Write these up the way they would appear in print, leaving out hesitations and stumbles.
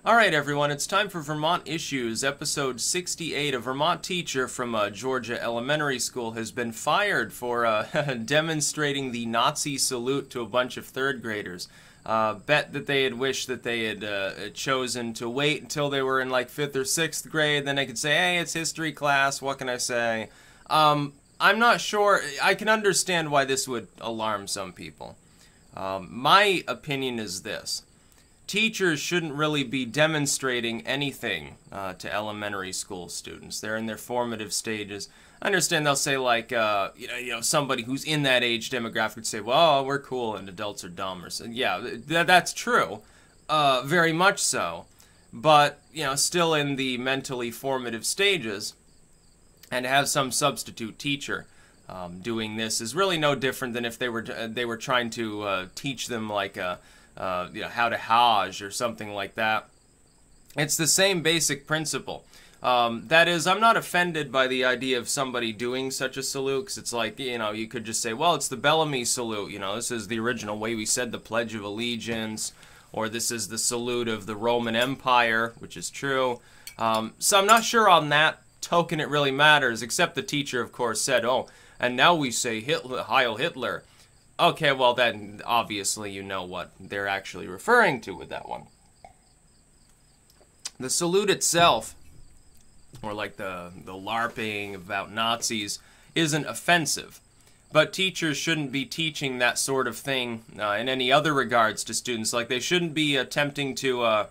Alright everyone, it's time for Vermont Issues, episode 68. A Vermont teacher from Georgia elementary school has been fired for demonstrating the Nazi salute to a bunch of third graders. Bet that they had wished that they had chosen to wait until they were in like 5th or 6th grade, then they could say, hey, it's history class, what can I say? I'm not sure, I can understand why this would alarm some people. My opinion is this. Teachers shouldn't really be demonstrating anything to elementary school students. They're in their formative stages. I understand they'll say like, somebody who's in that age demographic would say, well, we're cool and adults are dumb. Or so. Yeah, that's true. Very much so. But, still in the mentally formative stages, and to have some substitute teacher doing this is really no different than if they were trying to teach them like how to Hajj or something like that. It's the same basic principle. That is, I'm not offended by the idea of somebody doing such a salute, because it's like, you could just say, well, it's the Bellamy salute, this is the original way we said the Pledge of Allegiance, or this is the salute of the Roman Empire, which is true. So I'm not sure on that token it really matters, except the teacher, of course, said, oh, and now we say Heil Hitler. Okay, well then, obviously you know what they're actually referring to with that one. The salute itself, or like the LARPing about Nazis, isn't offensive. But teachers shouldn't be teaching that sort of thing in any other regards to students. Like, they shouldn't be attempting to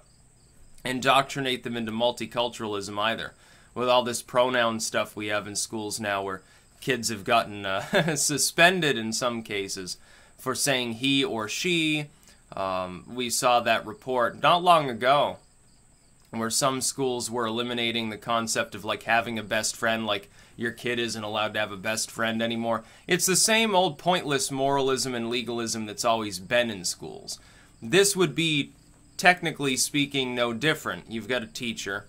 indoctrinate them into multiculturalism either. With all this pronoun stuff we have in schools now, where kids have gotten suspended in some cases for saying he or she. We saw that report not long ago where some schools were eliminating the concept of like having a best friend, like your kid isn't allowed to have a best friend anymore. It's the same old pointless moralism and legalism that's always been in schools. This would be, technically speaking, no different. You've got a teacher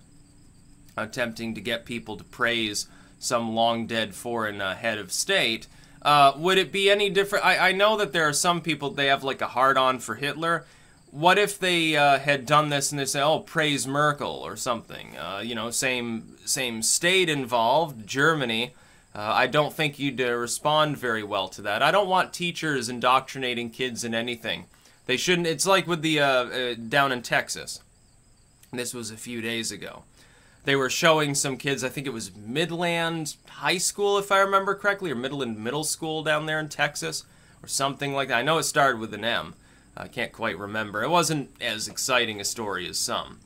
attempting to get people to praise some long-dead foreign head of state. Would it be any different? I know that there are some people, they have like a hard-on for Hitler. What if they had done this and they say, oh, praise Merkel or something? Same state involved, Germany. I don't think you'd respond very well to that. I don't want teachers indoctrinating kids in anything. They shouldn't. It's like with the down in Texas. This was a few days ago. They were showing some kids, I think it was Midland High School, if I remember correctly, or Midland Middle School down there in Texas, or something like that. I know it started with an M. I can't quite remember. It wasn't as exciting a story as some.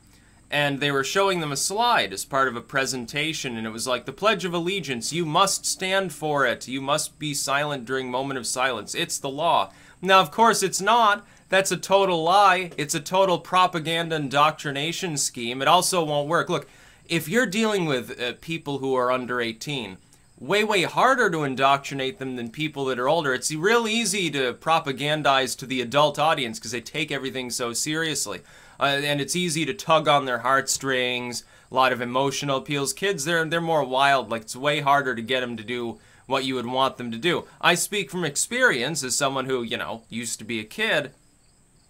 And they were showing them a slide as part of a presentation, and it was like, the Pledge of Allegiance, you must stand for it. You must be silent during moment of silence. It's the law. Now, of course, it's not. That's a total lie. It's a total propaganda indoctrination scheme. It also won't work. Look, if you're dealing with people who are under 18, way harder to indoctrinate them than people that are older. It's real easy to propagandize to the adult audience because they take everything so seriously. And it's easy to tug on their heartstrings, a lot of emotional appeals. Kids, they're more wild. Like, it's way harder to get them to do what you would want them to do. I speak from experience as someone who, used to be a kid.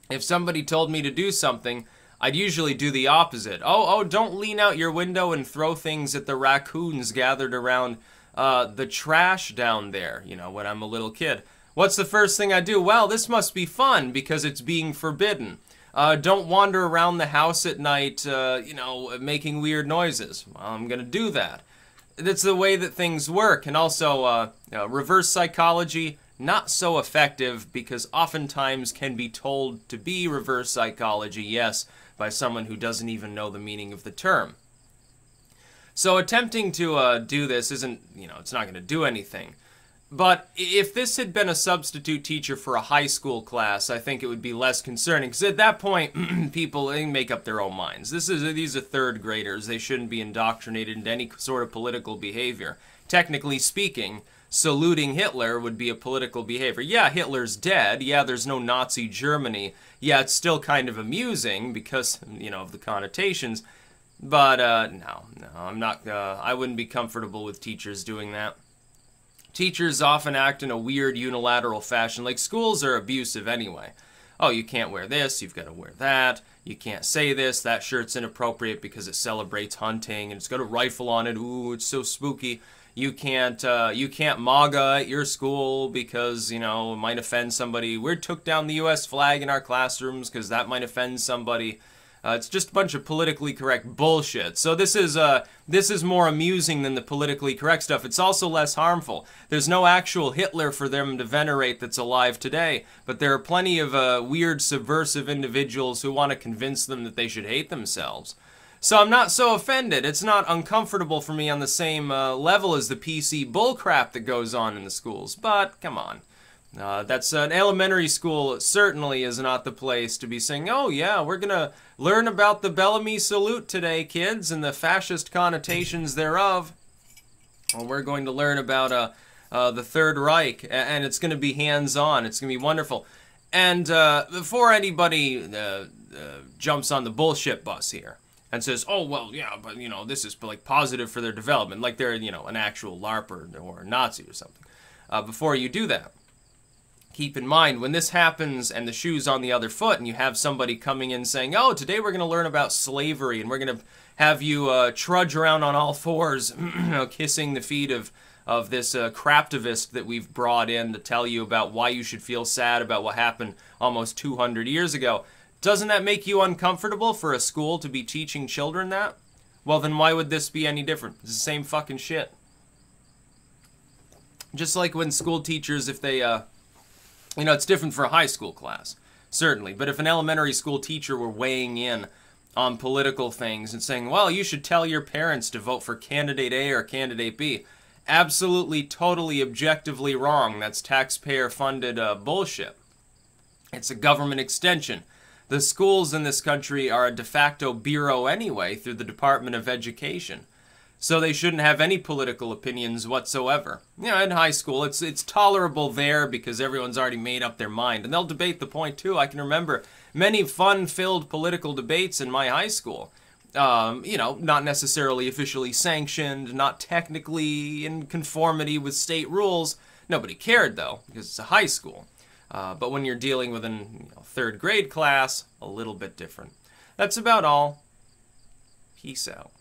If somebody told me to do something, I'd usually do the opposite. Oh, don't lean out your window and throw things at the raccoons gathered around the trash down there, when I'm a little kid. What's the first thing I do? Well, this must be fun because it's being forbidden. Don't wander around the house at night, making weird noises. Well, I'm going to do that. That's the way that things work. And also, reverse psychology, not so effective because oftentimes can be told to be reverse psychology, yes, by someone who doesn't even know the meaning of the term. So attempting to do this isn't, it's not going to do anything. But if this had been a substitute teacher for a high school class, I think it would be less concerning. Because at that point, people, they make up their own minds. These are third graders. They shouldn't be indoctrinated into any sort of political behavior. Technically speaking, saluting Hitler would be a political behavior. Yeah, Hitler's dead. Yeah, there's no Nazi Germany. Yeah, it's still kind of amusing because, of the connotations. But, no, I'm not, I wouldn't be comfortable with teachers doing that. Teachers often act in a weird unilateral fashion. Like, schools are abusive anyway. oh, you can't wear this, you've got to wear that, you can't say this, that shirt's inappropriate because it celebrates hunting and it's got a rifle on it, ooh, it's so spooky. You can't MAGA at your school because, you know, it might offend somebody. We took down the U.S. flag in our classrooms because that might offend somebody. It's just a bunch of politically correct bullshit. So this is more amusing than the politically correct stuff. It's also less harmful. There's no actual Hitler for them to venerate that's alive today, but there are plenty of weird subversive individuals who want to convince them that they should hate themselves. So I'm not so offended. It's not uncomfortable for me on the same level as the PC bullcrap that goes on in the schools. But, come on. That's an elementary school certainly is not the place to be saying, oh yeah, we're going to learn about the Bellamy Salute today, kids, and the fascist connotations thereof. Well, we're going to learn about the Third Reich, and it's going to be hands-on. It's going to be wonderful. And before anybody jumps on the bullshit bus here, and says, oh, well, yeah, but, you know, this is, like, positive for their development, like they're, you know, an actual LARPer or a Nazi or something. Before you do that, keep in mind, when this happens and the shoe's on the other foot and you have somebody coming in saying, oh, today we're going to learn about slavery and we're going to have you trudge around on all fours, you know, kissing the feet of this craptivist that we've brought in to tell you about why you should feel sad about what happened almost 200 years ago. Doesn't that make you uncomfortable for a school to be teaching children that? Well, then why would this be any different? It's the same fucking shit. Just like when school teachers, if they, you know, it's different for a high school class, certainly. But if an elementary school teacher were weighing in on political things and saying, well, you should tell your parents to vote for candidate A or candidate B, absolutely, totally, objectively wrong. That's taxpayer-funded bullshit. It's a government extension. The schools in this country are a de facto bureau anyway through the Department of Education. So they shouldn't have any political opinions whatsoever. You know, in high school, it's tolerable there because everyone's already made up their mind. And they'll debate the point, too. I can remember many fun-filled political debates in my high school. You know, not necessarily officially sanctioned, not technically in conformity with state rules. Nobody cared, though, because it's a high school. But when you're dealing with an third grade class, a little bit different. That's about all. Peace out.